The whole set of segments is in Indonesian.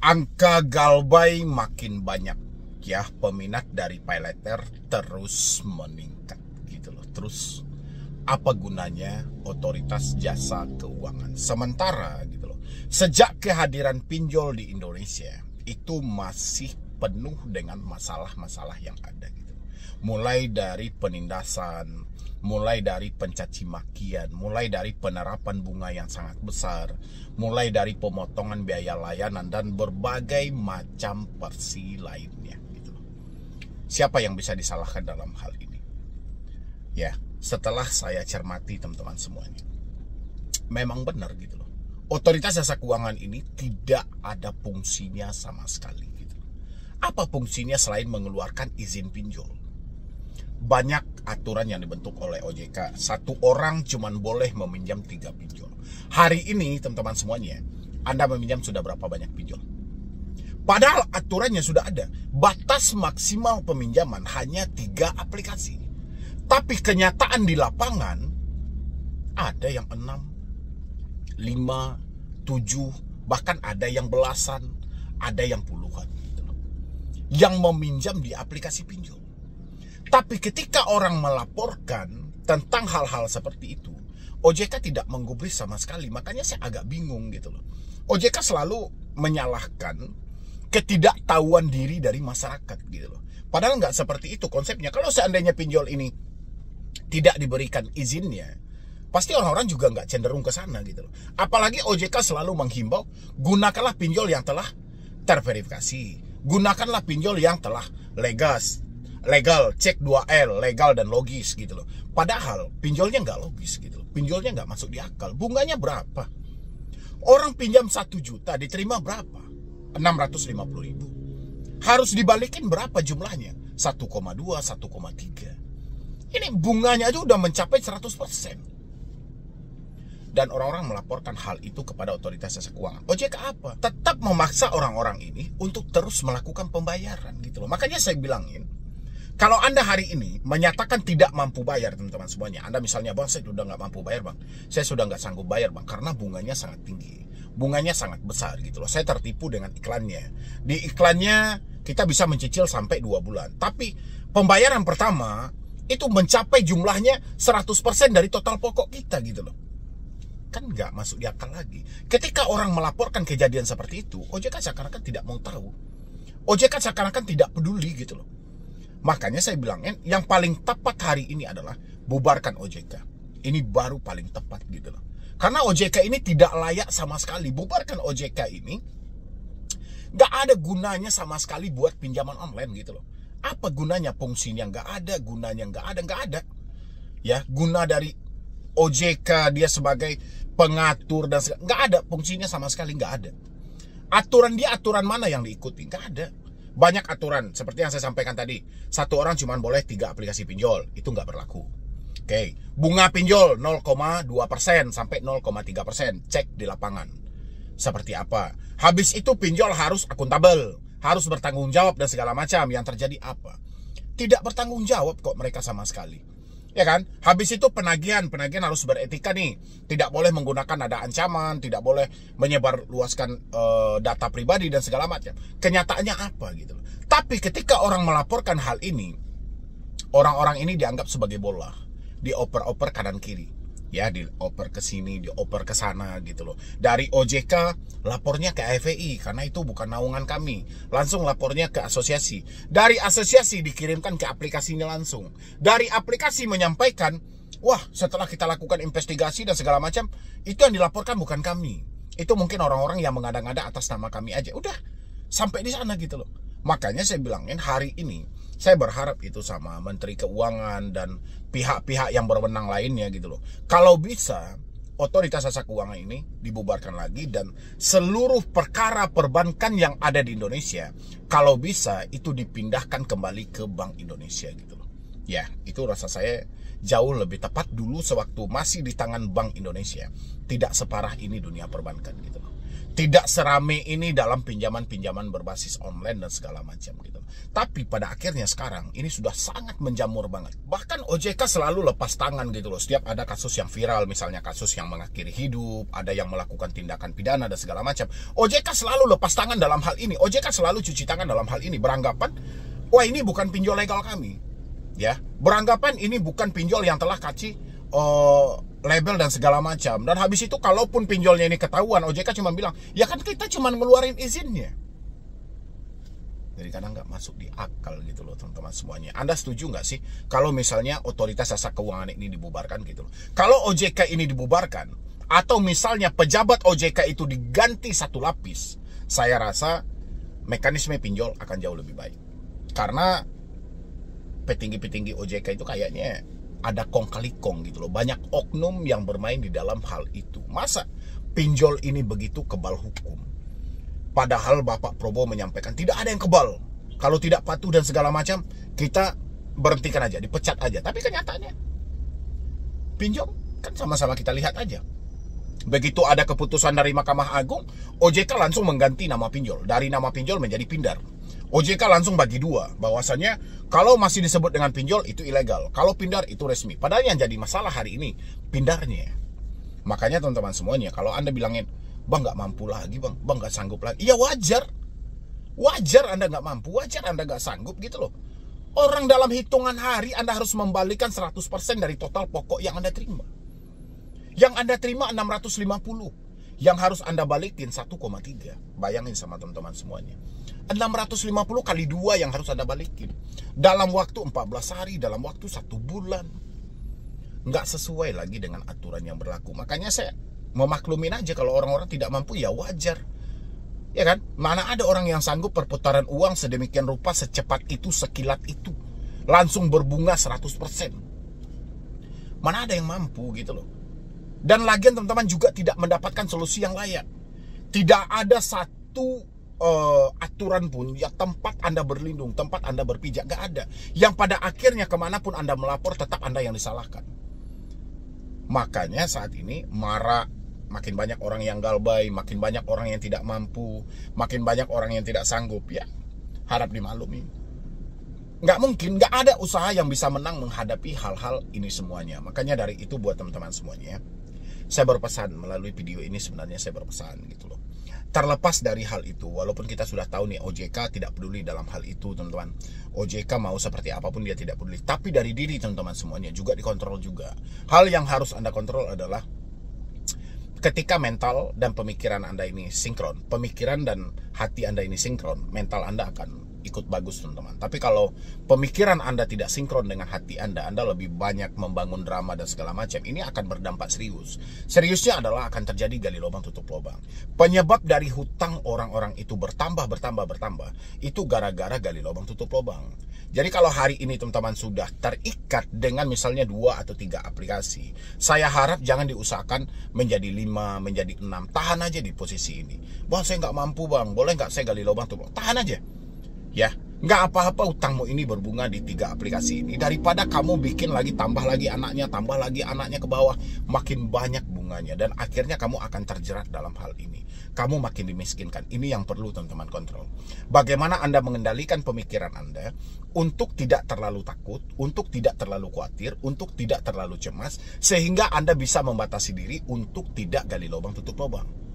Angka Galbay makin banyak ya, peminat dari paylater terus meningkat gitu loh. Terus apa gunanya otoritas jasa keuangan? Sementara gitu loh, sejak kehadiran pinjol di Indonesia itu masih penuh dengan masalah-masalah yang ada gitu. Mulai dari penindasan, mulai dari pencaci makian, mulai dari penerapan bunga yang sangat besar, mulai dari pemotongan biaya layanan dan berbagai macam persi lainnya gitu. Siapa yang bisa disalahkan dalam hal ini? Ya, setelah saya cermati teman-teman semuanya, memang benar gitu loh. Otoritas jasa keuangan ini tidak ada fungsinya sama sekali gitu. Apa fungsinya selain mengeluarkan izin pinjol? Banyak aturan yang dibentuk oleh OJK. Satu orang cuman boleh meminjam 3 pinjol. Hari ini teman-teman semuanya, Anda meminjam sudah berapa banyak pinjol? Padahal aturannya sudah ada. Batas maksimal peminjaman hanya 3 aplikasi. Tapi kenyataan di lapangan ada yang 6, 5, 7, bahkan ada yang belasan, ada yang puluhan gitu loh, yang meminjam di aplikasi pinjol. Tapi ketika orang melaporkan tentang hal-hal seperti itu, OJK tidak menggubris sama sekali. Makanya saya agak bingung gitu loh. OJK selalu menyalahkan ketidaktahuan diri dari masyarakat gitu loh. Padahal nggak seperti itu konsepnya. Kalau seandainya pinjol ini tidak diberikan izinnya, pasti orang-orang juga nggak cenderung ke sana gitu loh. Apalagi OJK selalu menghimbau, gunakanlah pinjol yang telah terverifikasi. Gunakanlah pinjol yang telah legal, cek 2L, legal dan logis gitu loh. Padahal pinjolnya nggak logis gitu loh. Pinjolnya nggak masuk di akal. Bunganya berapa? Orang pinjam 1 juta diterima berapa? 650.000. Harus dibalikin berapa jumlahnya? 1,2, 1,3. Ini bunganya aja udah mencapai 100%. Dan orang-orang melaporkan hal itu kepada otoritas jasa keuangan. OJK apa? Tetap memaksa orang-orang ini untuk terus melakukan pembayaran gitu loh. Makanya saya bilangin, kalau Anda hari ini menyatakan tidak mampu bayar, teman-teman semuanya, Anda misalnya, bang, saya sudah nggak mampu bayar, bang, saya sudah nggak sanggup bayar, bang, karena bunganya sangat tinggi, bunganya sangat besar gitu loh. Saya tertipu dengan iklannya. Di iklannya kita bisa mencicil sampai 2 bulan, tapi pembayaran pertama itu mencapai jumlahnya 100% dari total pokok kita gitu loh. Kan nggak masuk di akal lagi. Ketika orang melaporkan kejadian seperti itu, OJK seakan-akan tidak mau tahu. OJK seakan-akan tidak peduli gitu loh. Makanya saya bilang, yang paling tepat hari ini adalah bubarkan OJK. Ini baru paling tepat gitu loh. Karena OJK ini tidak layak sama sekali. Bubarkan OJK ini nggak ada gunanya sama sekali buat pinjaman online gitu loh. Apa gunanya? Fungsinya nggak ada, gunanya nggak ada. Ya, guna dari OJK dia sebagai pengatur dan nggak ada fungsinya sama sekali, nggak ada. Aturan dia aturan mana yang diikuti? Nggak ada. Banyak aturan, seperti yang saya sampaikan tadi. 1 orang cuma boleh 3 aplikasi pinjol. Itu nggak berlaku. Oke. Bunga pinjol 0,2% sampai 0,3%. Cek di lapangan. Seperti apa? Habis itu pinjol harus akuntabel. Harus bertanggung jawab dan segala macam. Yang terjadi apa? Tidak bertanggung jawab kok mereka sama sekali. Ya kan? Habis itu penagihan harus beretika nih. Tidak boleh menggunakan nada ancaman, tidak boleh menyebarluaskan data pribadi dan segala macam. Kenyataannya apa gitu. Tapi ketika orang melaporkan hal ini, orang-orang ini dianggap sebagai bola, dioper-oper kanan kiri. Ya, dioper ke sini, dioper ke sana gitu loh. Dari OJK lapornya ke AFVI karena itu bukan naungan kami. Langsung lapornya ke asosiasi. Dari asosiasi dikirimkan ke aplikasinya langsung. Dari aplikasi menyampaikan, wah, setelah kita lakukan investigasi dan segala macam, itu yang dilaporkan bukan kami. Itu mungkin orang-orang yang mengada-ngada atas nama kami aja. Udah, sampai di sana gitu loh. Makanya saya bilangin hari ini saya berharap itu sama Menteri Keuangan dan pihak-pihak yang berwenang lainnya gitu loh. Kalau bisa otoritas jasa keuangan ini dibubarkan lagi dan seluruh perkara perbankan yang ada di Indonesia kalau bisa itu dipindahkan kembali ke Bank Indonesia gitu loh. Ya, itu rasa saya jauh lebih tepat dulu sewaktu masih di tangan Bank Indonesia. Tidak separah ini dunia perbankan gitu loh. Tidak serame ini dalam pinjaman-pinjaman berbasis online dan segala macam gitu. Tapi pada akhirnya sekarang ini sudah sangat menjamur banget. Bahkan OJK selalu lepas tangan gitu loh. Setiap ada kasus yang viral, misalnya kasus yang mengakhiri hidup, ada yang melakukan tindakan pidana dan segala macam. OJK selalu lepas tangan dalam hal ini. OJK selalu cuci tangan dalam hal ini, beranggapan wah ini bukan pinjol legal kami. Ya, beranggapan ini bukan pinjol yang telah kasih label dan segala macam. Dan habis itu kalaupun pinjolnya ini ketahuan, OJK cuma bilang, ya kan kita cuma ngeluarin izinnya. Jadi kadang nggak masuk di akal gitu loh teman-teman semuanya. Anda setuju nggak sih kalau misalnya otoritas jasa keuangan ini dibubarkan gitu loh? Kalau OJK ini dibubarkan, atau misalnya pejabat OJK itu diganti satu lapis, saya rasa mekanisme pinjol akan jauh lebih baik. Karena petinggi-petinggi OJK itu kayaknya ada kong kali kong gitu loh. Banyak oknum yang bermain di dalam hal itu. Masa pinjol ini begitu kebal hukum? Padahal Bapak Prabowo menyampaikan tidak ada yang kebal. Kalau tidak patuh dan segala macam, kita berhentikan aja, dipecat aja. Tapi kenyataannya pinjol kan sama-sama kita lihat aja. Begitu ada keputusan dari Mahkamah Agung, OJK langsung mengganti nama pinjol. Dari nama pinjol menjadi pindar. OJK langsung bagi dua, bahwasannya kalau masih disebut dengan pinjol itu ilegal, kalau pindar itu resmi. Padahal yang jadi masalah hari ini pindarnya. Makanya teman-teman semuanya, kalau Anda bilangin, bang nggak mampu lagi, bang nggak sanggup lagi, ya wajar Anda nggak mampu, wajar Anda nggak sanggup gitu loh. Orang dalam hitungan hari Anda harus membalikan 100% dari total pokok yang Anda terima. Yang Anda terima 650, yang harus Anda balikin 1,3. Bayangin sama teman-teman semuanya. 650 kali 2 yang harus Anda balikin. Dalam waktu 14 hari, dalam waktu 1 bulan. Nggak sesuai lagi dengan aturan yang berlaku. Makanya saya memaklumin aja kalau orang-orang tidak mampu, ya wajar. Ya kan? Mana ada orang yang sanggup perputaran uang sedemikian rupa, secepat itu, sekilat itu. Langsung berbunga 100%. Mana ada yang mampu gitu loh. Dan lagian teman-teman juga tidak mendapatkan solusi yang layak. Tidak ada satu aturan pun ya tempat Anda berlindung, tempat Anda berpijak, gak ada. Yang pada akhirnya kemanapun Anda melapor tetap Anda yang disalahkan. Makanya saat ini makin banyak orang yang galbay, makin banyak orang yang tidak mampu, makin banyak orang yang tidak sanggup. Ya harap dimaklumi. Nggak mungkin, nggak ada usaha yang bisa menang menghadapi hal-hal ini semuanya. Makanya dari itu buat teman-teman semuanya, saya berpesan melalui video ini, sebenarnya saya berpesan gitu loh. Terlepas dari hal itu, walaupun kita sudah tahu nih OJK tidak peduli dalam hal itu teman-teman. OJK mau seperti apapun dia tidak peduli. Tapi dari diri teman-teman semuanya juga dikontrol juga. Hal yang harus Anda kontrol adalah ketika mental dan pemikiran Anda ini sinkron, pemikiran dan hati Anda ini sinkron, mental Anda akan ikut bagus teman-teman. Tapi kalau pemikiran Anda tidak sinkron dengan hati Anda lebih banyak membangun drama dan segala macam, ini akan berdampak serius. Seriusnya adalah akan terjadi gali lubang tutup lubang. Penyebab dari hutang orang-orang itu bertambah, itu gara-gara gali lubang tutup lubang. Jadi kalau hari ini teman-teman sudah terikat dengan misalnya 2 atau 3 aplikasi, saya harap jangan diusahakan menjadi 5, menjadi 6. Tahan aja di posisi ini. Bang, saya nggak mampu bang, boleh nggak saya gali lubang tutup lubang? Tahan aja. Ya, nggak apa-apa utangmu ini berbunga di 3 aplikasi ini. Daripada kamu bikin lagi, tambah lagi anaknya ke bawah, makin banyak bunganya. Dan akhirnya kamu akan terjerat dalam hal ini. Kamu makin dimiskinkan. Ini yang perlu teman-teman kontrol. Bagaimana Anda mengendalikan pemikiran Anda untuk tidak terlalu takut, untuk tidak terlalu khawatir, untuk tidak terlalu cemas, sehingga Anda bisa membatasi diri untuk tidak gali lubang tutup lubang.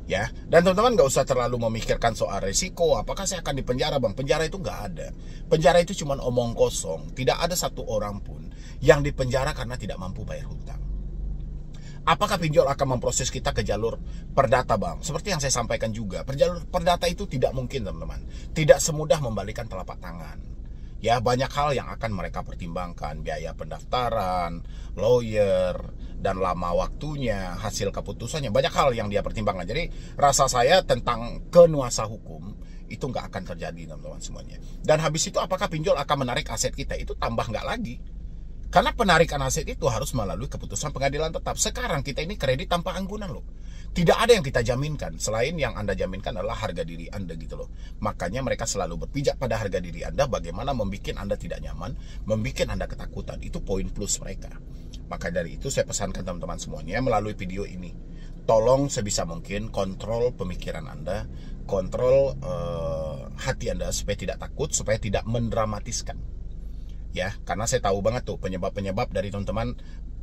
Ya, dan teman-teman nggak usah terlalu memikirkan soal resiko. Apakah saya akan dipenjara bang? Penjara itu nggak ada. Penjara itu cuma omong kosong. Tidak ada satu orang pun yang dipenjara karena tidak mampu bayar hutang. Apakah pinjol akan memproses kita ke jalur perdata bang? Seperti yang saya sampaikan juga, jalur perdata itu tidak mungkin teman-teman. Tidak semudah membalikan telapak tangan. Ya, banyak hal yang akan mereka pertimbangkan. Biaya pendaftaran, lawyer, dan lama waktunya, hasil keputusannya. Banyak hal yang dia pertimbangkan. Jadi rasa saya tentang kenuasa hukum itu nggak akan terjadi teman-teman semuanya. Dan habis itu apakah pinjol akan menarik aset kita? Itu tambah nggak lagi. Karena penarikan aset itu harus melalui keputusan pengadilan tetap. Sekarang kita ini kredit tanpa anggunan loh. Tidak ada yang kita jaminkan. Selain yang Anda jaminkan adalah harga diri Anda gitu loh. Makanya mereka selalu berpijak pada harga diri Anda. Bagaimana membuat Anda tidak nyaman, membuat Anda ketakutan. Itu poin plus mereka. Maka dari itu saya pesankan teman-teman semuanya melalui video ini. tolong sebisa mungkin kontrol pemikiran Anda, kontrol hati Anda supaya tidak takut, supaya tidak mendramatiskan. Ya, karena saya tahu banget tuh penyebab-penyebab dari teman-teman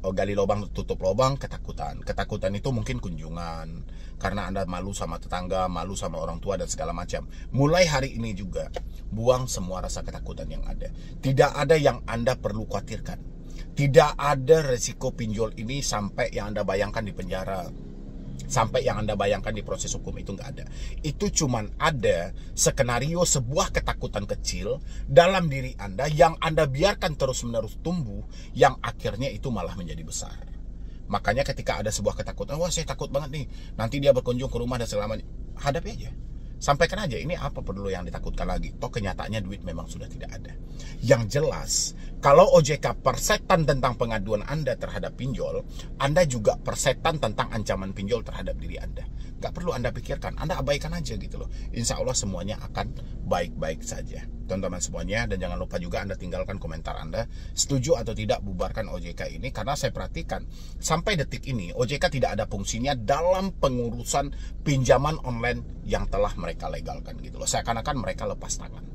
gali lubang tutup lubang, ketakutan. Ketakutan itu mungkin kunjungan, karena Anda malu sama tetangga, malu sama orang tua dan segala macam. Mulai hari ini juga buang semua rasa ketakutan yang ada. Tidak ada yang Anda perlu khawatirkan. Tidak ada resiko pinjol ini sampai yang Anda bayangkan di penjara, sampai yang Anda bayangkan di proses hukum, itu nggak ada. Itu cuman ada skenario sebuah ketakutan kecil dalam diri Anda yang Anda biarkan terus-menerus tumbuh, yang akhirnya itu malah menjadi besar. Makanya ketika ada sebuah ketakutan, wah saya takut banget nih, nanti dia berkunjung ke rumah dan segala macam, hadapi aja. Sampaikan aja, ini apa perlu yang ditakutkan lagi? Toh kenyataannya duit memang sudah tidak ada. Yang jelas, kalau OJK persetan tentang pengaduan Anda terhadap pinjol, Anda juga persetan tentang ancaman pinjol terhadap diri Anda. Gak perlu Anda pikirkan, Anda abaikan aja gitu loh. Insya Allah semuanya akan baik-baik saja. Teman-teman semuanya, dan jangan lupa juga Anda tinggalkan komentar Anda, setuju atau tidak bubarkan OJK ini, karena saya perhatikan sampai detik ini OJK tidak ada fungsinya dalam pengurusan pinjaman online yang telah mereka legalkan gitu loh. Seakan-akan mereka lepas tangan.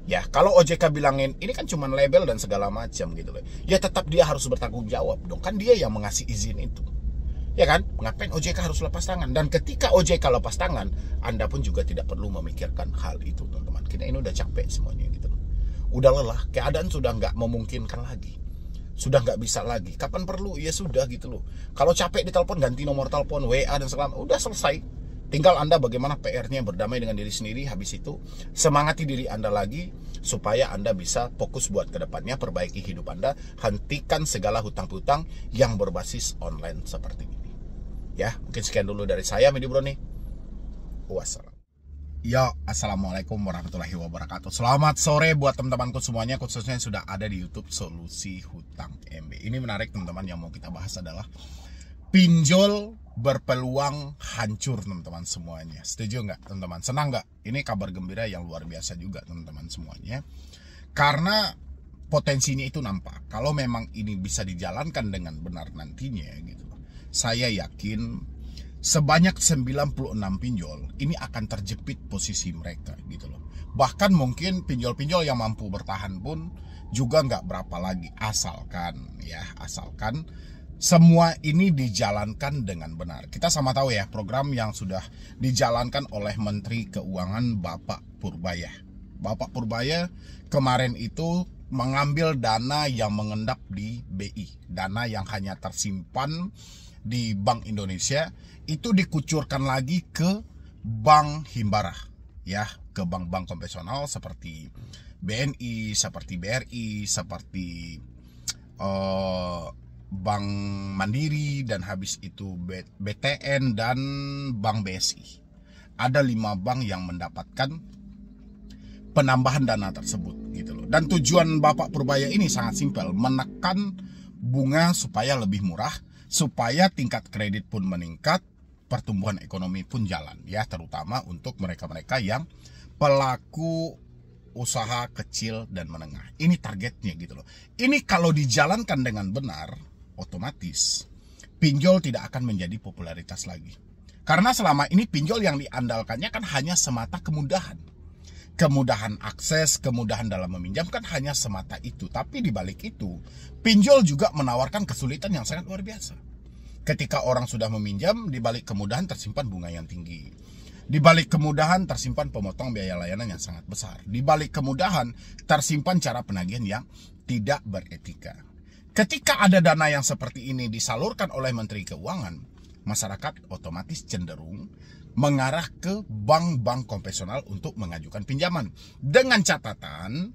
Ya, kalau OJK bilangin ini kan cuma label dan segala macam gitu loh, ya tetap dia harus bertanggung jawab dong, kan dia yang mengasih izin itu. Ya kan? Ngapain OJK harus lepas tangan? Dan ketika OJK lepas tangan, Anda pun juga tidak perlu memikirkan hal itu, teman-teman. Kita ini udah capek semuanya gitu. Udah lelah, keadaan sudah nggak memungkinkan lagi. Sudah nggak bisa lagi. Kapan perlu? Ya sudah gitu loh. Kalau capek ditelepon, ganti nomor telepon, WA dan segala macam. Udah selesai. Tinggal Anda bagaimana PR-nya berdamai dengan diri sendiri. Habis itu semangati diri Anda lagi supaya Anda bisa fokus buat kedepannya, perbaiki hidup Anda, hentikan segala hutang-hutang yang berbasis online seperti ini. Ya, mungkin sekian dulu dari saya, Medi Bro nih. Wassalam. Yo, assalamualaikum warahmatullahi wabarakatuh. Selamat sore buat teman-temanku semuanya, khususnya yang sudah ada di YouTube Solusi Hutang MB. Ini menarik teman-teman, yang mau kita bahas adalah pinjol berpeluang hancur teman-teman semuanya. Setuju nggak teman-teman? Senang nggak? Ini kabar gembira yang luar biasa juga teman-teman semuanya. Karena potensinya itu nampak. Kalau memang ini bisa dijalankan dengan benar nantinya gitu, saya yakin sebanyak 96 pinjol ini akan terjepit posisi mereka gitu loh. Bahkan mungkin pinjol-pinjol yang mampu bertahan pun juga nggak berapa lagi, asalkan semua ini dijalankan dengan benar. Kita sama tahu ya program yang sudah dijalankan oleh Menteri Keuangan Bapak Purbaya. Bapak Purbaya kemarin itu mengambil dana yang mengendap di BI, dana yang hanya tersimpan di Bank Indonesia, itu dikucurkan lagi ke bank himbara, ya, ke bank-bank konvensional seperti BNI, seperti BRI, seperti Bank Mandiri, dan habis itu BTN dan Bank BSI. Ada 5 bank yang mendapatkan penambahan dana tersebut gitu loh. Dan tujuan Bapak Purbaya ini sangat simpel, menekan bunga supaya lebih murah, supaya tingkat kredit pun meningkat, pertumbuhan ekonomi pun jalan, ya, terutama untuk mereka-mereka yang pelaku usaha kecil dan menengah. Ini targetnya gitu loh. Ini kalau dijalankan dengan benar, otomatis pinjol tidak akan menjadi popularitas lagi. Karena selama ini pinjol yang diandalkannya kan hanya semata kemudahan. Kemudahan akses, kemudahan dalam meminjam kan hanya semata itu. Tapi di balik itu, pinjol juga menawarkan kesulitan yang sangat luar biasa. Ketika orang sudah meminjam, di balik kemudahan tersimpan bunga yang tinggi. Di balik kemudahan tersimpan pemotong biaya layanan yang sangat besar. Di balik kemudahan tersimpan cara penagihan yang tidak beretika. Ketika ada dana yang seperti ini disalurkan oleh Menteri Keuangan, masyarakat otomatis cenderung mengarah ke bank-bank konvensional untuk mengajukan pinjaman. Dengan catatan,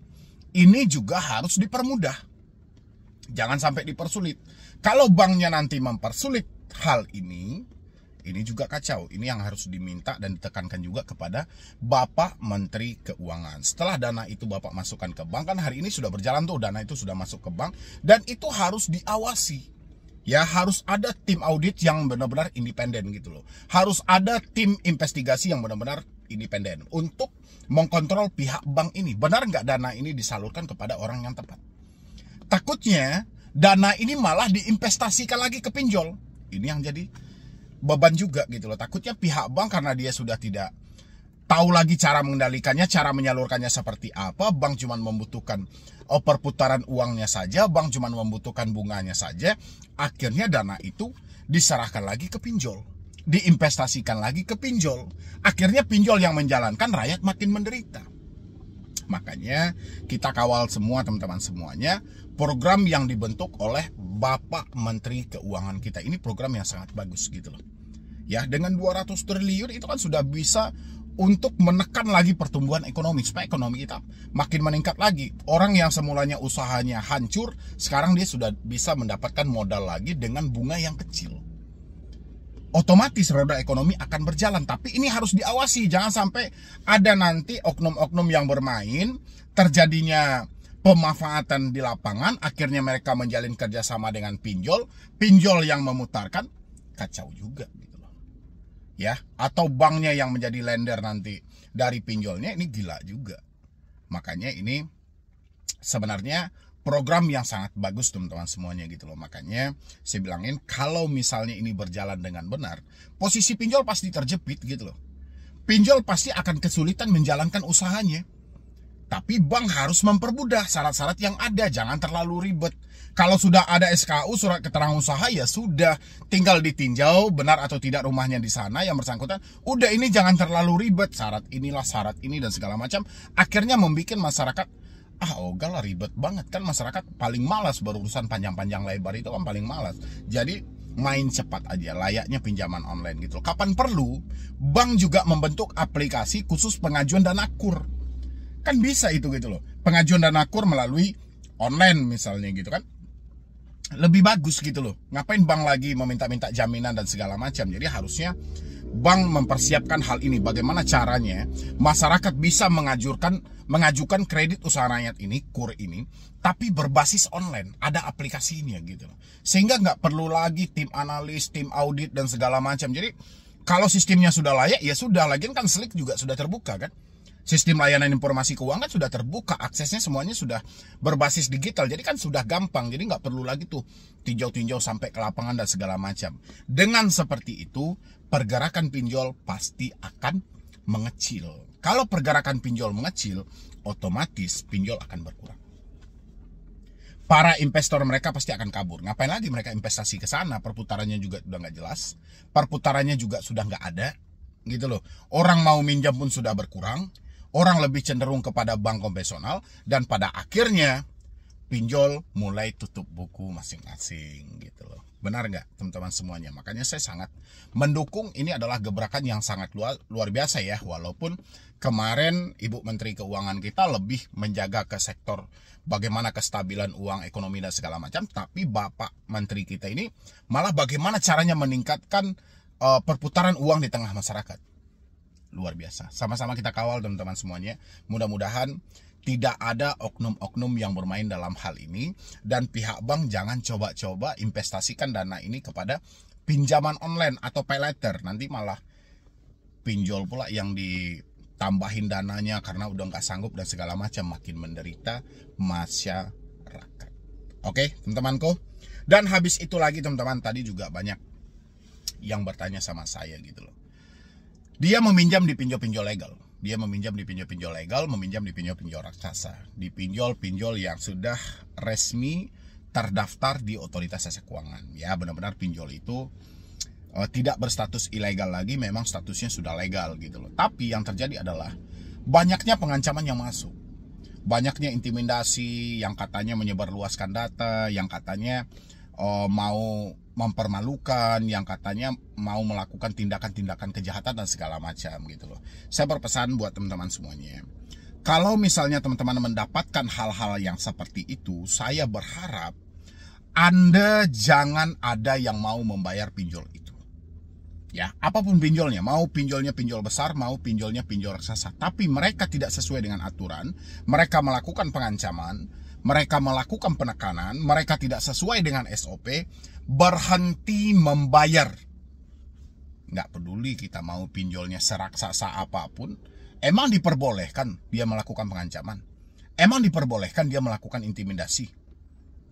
ini juga harus dipermudah. Jangan sampai dipersulit. Kalau banknya nanti mempersulit hal ini juga kacau. Ini yang harus diminta dan ditekankan juga kepada Bapak Menteri Keuangan. Setelah dana itu Bapak masukkan ke bank, kan hari ini sudah berjalan tuh, dana itu sudah masuk ke bank, dan itu harus diawasi. Ya, harus ada tim audit yang benar-benar independen gitu loh. Harus ada tim investigasi yang benar-benar independen untuk mengkontrol pihak bank ini. Benar nggak dana ini disalurkan kepada orang yang tepat? Takutnya dana ini malah diinvestasikan lagi ke pinjol. Ini yang jadi beban juga gitu loh. Takutnya pihak bank karena dia sudah tidak tahu lagi cara mengendalikannya, cara menyalurkannya seperti apa. Bank cuma membutuhkan perputaran uangnya saja, bank cuma membutuhkan bunganya saja. Akhirnya dana itu diserahkan lagi ke pinjol, diinvestasikan lagi ke pinjol. Akhirnya pinjol yang menjalankan, rakyat makin menderita. Makanya kita kawal semua teman-teman semuanya. Program yang dibentuk oleh Bapak Menteri Keuangan kita ini program yang sangat bagus gitu loh. Ya, dengan 200 triliun itu kan sudah bisa untuk menekan lagi pertumbuhan ekonomi supaya ekonomi kita makin meningkat lagi. Orang yang semulanya usahanya hancur, sekarang dia sudah bisa mendapatkan modal lagi dengan bunga yang kecil. Otomatis roda ekonomi akan berjalan, tapi ini harus diawasi. Jangan sampai ada nanti oknum-oknum yang bermain, terjadinya pemanfaatan di lapangan, akhirnya mereka menjalin kerjasama dengan pinjol, pinjol yang memutarkan, kacau juga gitu loh. Ya, atau banknya yang menjadi lender nanti dari pinjolnya, ini gila juga. Makanya ini sebenarnya program yang sangat bagus teman-teman semuanya gitu loh. Makanya saya bilangin kalau misalnya ini berjalan dengan benar, posisi pinjol pasti terjepit gitu loh. Pinjol pasti akan kesulitan menjalankan usahanya. Tapi bank harus mempermudah syarat-syarat yang ada, jangan terlalu ribet. Kalau sudah ada SKU, surat keterangan usaha, ya sudah, tinggal ditinjau benar atau tidak rumahnya di sana yang bersangkutan. Udah, ini jangan terlalu ribet, syarat inilah, syarat ini dan segala macam. Akhirnya membuat masyarakat, ogah lah ribet banget kan, masyarakat paling malas berurusan panjang-panjang lebar itu kan paling malas. Jadi main cepat aja, layaknya pinjaman online gitu. Kapan perlu, bank juga membentuk aplikasi khusus pengajuan dana kur. Kan bisa itu gitu loh. Pengajuan dana kur melalui online misalnya gitu kan. Lebih bagus gitu loh. Ngapain bank lagi meminta-minta jaminan dan segala macam. Jadi harusnya bank mempersiapkan hal ini. Bagaimana caranya masyarakat bisa mengajukan kredit usaha rakyat ini, kur ini, tapi berbasis online. Ada aplikasinya gitu loh. Sehingga nggak perlu lagi tim analis, tim audit dan segala macam. Jadi kalau sistemnya sudah layak, ya sudah. Lagian kan Slik juga sudah terbuka kan. Sistem layanan informasi keuangan sudah terbuka, aksesnya semuanya sudah berbasis digital, jadi kan sudah gampang, jadi nggak perlu lagi tuh tinjau-tinjau sampai ke lapangan dan segala macam. Dengan seperti itu, pergerakan pinjol pasti akan mengecil. Kalau pergerakan pinjol mengecil, otomatis pinjol akan berkurang. Para investor mereka pasti akan kabur. Ngapain lagi mereka investasi ke sana? Perputarannya juga udah nggak jelas, perputarannya juga sudah nggak ada, gitu loh. Orang mau minjam pun sudah berkurang. Orang lebih cenderung kepada bank konvensional, dan pada akhirnya pinjol mulai tutup buku masing-masing gitu loh. Benar nggak teman-teman semuanya? Makanya saya sangat mendukung, ini adalah gebrakan yang sangat luar biasa ya. Walaupun kemarin Ibu Menteri Keuangan kita lebih menjaga ke sektor bagaimana kestabilan uang, ekonomi dan segala macam, tapi Bapak Menteri kita ini malah bagaimana caranya meningkatkan perputaran uang di tengah masyarakat. Luar biasa. Sama-sama kita kawal teman-teman semuanya. Mudah-mudahan tidak ada oknum-oknum yang bermain dalam hal ini. Dan pihak bank jangan coba-coba investasikan dana ini kepada pinjaman online atau pay later. Nanti malah pinjol pula yang ditambahin dananya karena udah nggak sanggup dan segala macam. Makin menderita masyarakat. Oke teman-temanku. Dan habis itu lagi teman-teman, tadi juga banyak yang bertanya sama saya gitu loh. Dia meminjam di pinjol-pinjol legal. Dia meminjam di pinjol-pinjol legal, meminjam di pinjol-pinjol raksasa. Di pinjol-pinjol yang sudah resmi terdaftar di Otoritas Jasa Keuangan. Ya, benar-benar pinjol itu tidak berstatus ilegal lagi, memang statusnya sudah legal gitu loh. Tapi yang terjadi adalah banyaknya pengancaman yang masuk. Banyaknya intimidasi yang katanya menyebarluaskan data, yang katanya mau mempermalukan, yang katanya mau melakukan tindakan-tindakan kejahatan dan segala macam gitu loh. Saya berpesan buat teman-teman semuanya, kalau misalnya teman-teman mendapatkan hal-hal yang seperti itu, saya berharap Anda jangan ada yang mau membayar pinjol itu. Ya, apapun pinjolnya, mau pinjolnya pinjol besar, mau pinjolnya pinjol raksasa, tapi mereka tidak sesuai dengan aturan, mereka melakukan pengancaman, mereka melakukan penekanan, mereka tidak sesuai dengan SOP, berhenti membayar. Nggak peduli kita mau pinjolnya seraksasa apapun, emang diperbolehkan dia melakukan pengancaman? Emang diperbolehkan dia melakukan intimidasi?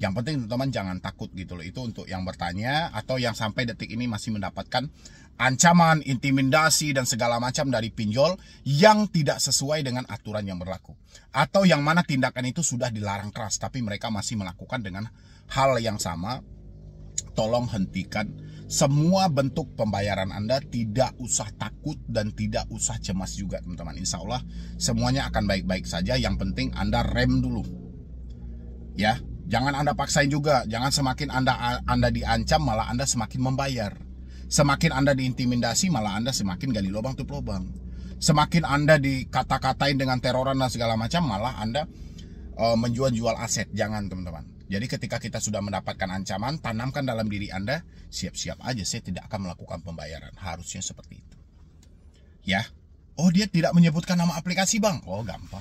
Yang penting teman-teman jangan takut gitu loh. Itu untuk yang bertanya atau yang sampai detik ini masih mendapatkan ancaman, intimidasi dan segala macam dari pinjol yang tidak sesuai dengan aturan yang berlaku. Atau yang mana tindakan itu sudah dilarang keras tapi mereka masih melakukan dengan hal yang sama. Tolong hentikan semua bentuk pembayaran Anda. Tidak usah takut dan tidak usah cemas juga teman-teman. Insya Allah semuanya akan baik-baik saja. Yang penting Anda rem dulu. Ya, jangan Anda paksain juga. Jangan semakin Anda diancam malah Anda semakin membayar. Semakin Anda diintimidasi malah Anda semakin gali lubang tutup lubang. Semakin Anda dikata-katain dengan teroran dan segala macam malah Anda menjual-jual aset. Jangan teman-teman. Jadi ketika kita sudah mendapatkan ancaman, tanamkan dalam diri Anda, siap-siap aja saya tidak akan melakukan pembayaran. Harusnya seperti itu. Ya. Oh, dia tidak menyebutkan nama aplikasi, Bang. Oh, gampang.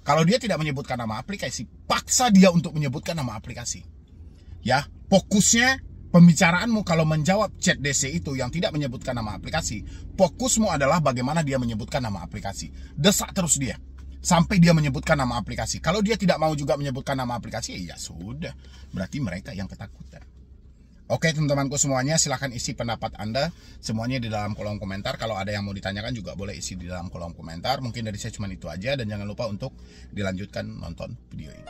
Kalau dia tidak menyebutkan nama aplikasi, paksa dia untuk menyebutkan nama aplikasi. Ya, fokusnya pembicaraanmu kalau menjawab chat DC itu yang tidak menyebutkan nama aplikasi, fokusmu adalah bagaimana dia menyebutkan nama aplikasi. Desak terus dia sampai dia menyebutkan nama aplikasi. Kalau dia tidak mau juga menyebutkan nama aplikasi, ya sudah. Berarti mereka yang ketakutan. Oke teman-temanku semuanya, silahkan isi pendapat Anda semuanya di dalam kolom komentar. Kalau ada yang mau ditanyakan juga boleh isi di dalam kolom komentar. Mungkin dari saya cuma itu aja. Dan jangan lupa untuk dilanjutkan nonton video ini.